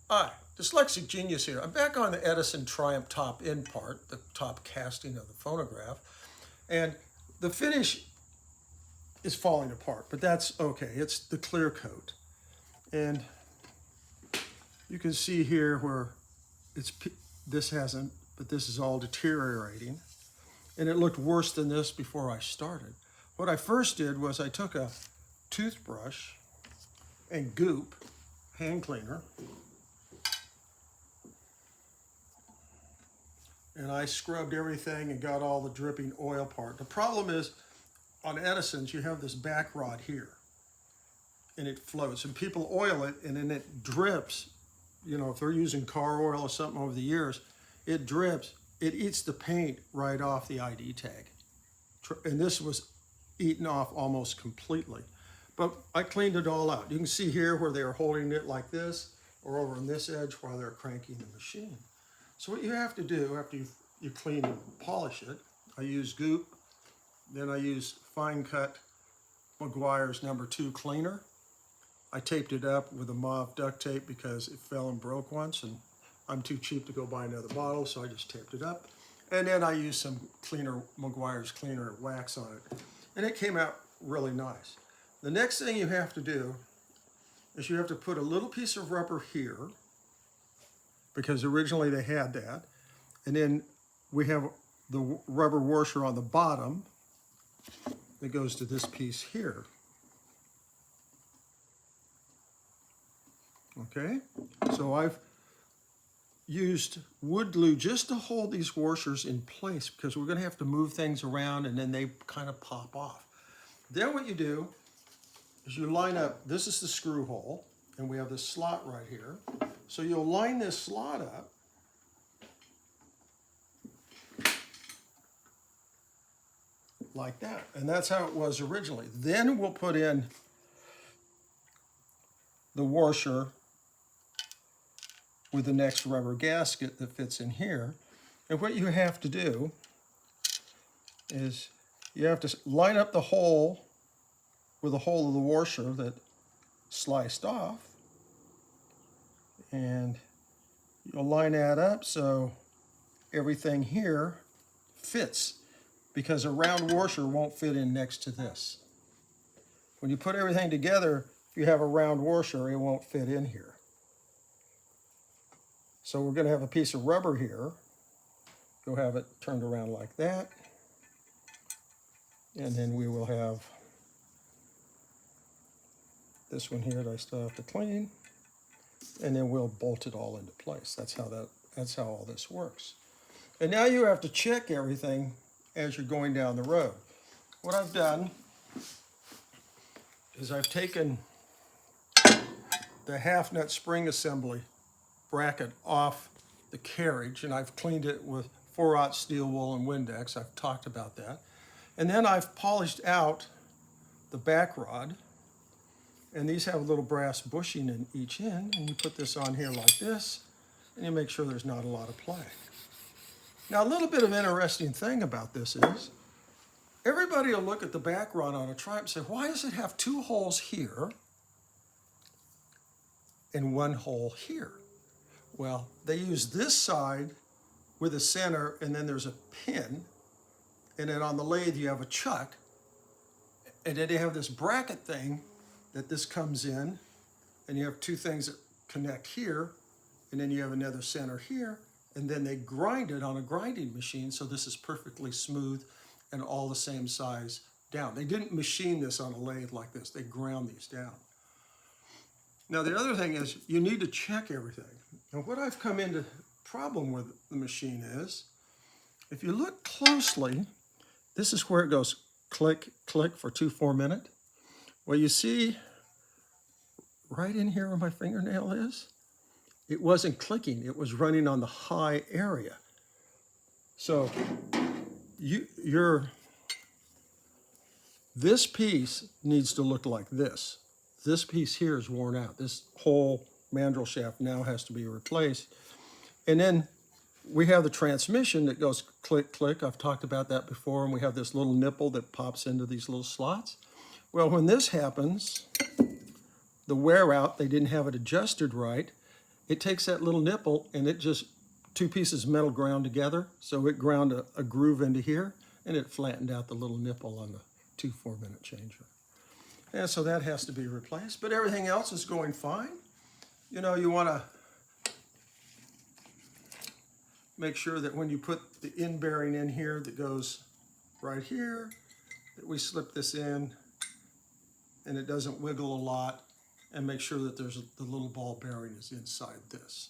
Hi, Dyslexic Genius here. I'm back on the Edison Triumph top end part, the top casting of the phonograph, and the finish is falling apart, but that's okay. It's the clear coat. And you can see here where this hasn't, but this is all deteriorating. And it looked worse than this before I started. What I first did was I took a toothbrush and goop, hand cleaner, and I scrubbed everything and got all the dripping oil part. The problem is, on Edison's, you have this back rod here, and it floats, and people oil it, and then it drips. You know, if they're using car oil or something over the years, it drips. It eats the paint right off the ID tag. And this was eaten off almost completely. But I cleaned it all out. You can see here where they are holding it like this, or over on this edge while they're cranking the machine. So what you have to do after you clean and polish it, I use goop, then I use fine cut Meguiar's #2 cleaner. I taped it up with a mauve duct tape because it fell and broke once, and I'm too cheap to go buy another bottle, so I just taped it up. And then I used some cleaner, Meguiar's cleaner wax on it. And it came out really nice. The next thing you have to do is you have to put a little piece of rubber here, because originally they had that. And then we have the rubber washer on the bottom that goes to this piece here. Okay, so I've used wood glue just to hold these washers in place because we're going to have to move things around and then they kind of pop off. Then what you do is you line up, this is the screw hole, and we have this slot right here. So you'll line this slot up like that, and that's how it was originally. Then we'll put in the washer with the next rubber gasket that fits in here. And what you have to do is you have to line up the hole with the hole of the washer that sliced off, and you'll line that up so everything here fits, because a round washer won't fit in next to this. When you put everything together, if you have a round washer, it won't fit in here. So we're going to have a piece of rubber here. You'll have it turned around like that. And then we will have this one here that I still have to clean. And then we'll bolt it all into place. That's how all this works. And now you have to check everything as you're going down the road. What I've done is I've taken the half nut spring assembly bracket off the carriage, and I've cleaned it with 4/0 steel wool and Windex. I've talked about that. And then I've polished out the back rod, and these have a little brass bushing in each end, and you put this on here like this, and you make sure there's not a lot of play. Now, a little bit of interesting thing about this is everybody will look at the back rod on a Triumph and say, why does it have 2 holes here and 1 hole here? Well, they use this side with a center, and then there's a pin, and then on the lathe you have a chuck, and then they have this bracket thing that this comes in, and you have 2 things that connect here, and then you have another center here, and then they grind it on a grinding machine, so this is perfectly smooth and all the same size down. They didn't machine this on a lathe like this. They ground these down. Now, the other thing is you need to check everything. And what I've come into problem with the machine is, if you look closely, this is where it goes click, click for 2 4-minute. Well, you see right in here where my fingernail is, it wasn't clicking. It was running on the high area. So this piece needs to look like this. This piece here is worn out. This whole mandrel shaft now has to be replaced. And then we have the transmission that goes click, click. I've talked about that before. And we have this little nipple that pops into these little slots. Well, when this happens, the wear out, they didn't have it adjusted right. it takes that little nipple and it just, two pieces of metal ground together. So it ground a groove into here and it flattened out the little nipple on the 2 4-minute changer. And so that has to be replaced, but everything else is going fine. You know, you want to make sure that when you put the in bearing in here that goes right here, that we slip this in and it doesn't wiggle a lot, and make sure that there's the little ball bearing is inside this.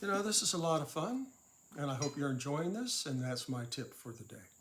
You know, this is a lot of fun, and I hope you're enjoying this, and that's my tip for the day.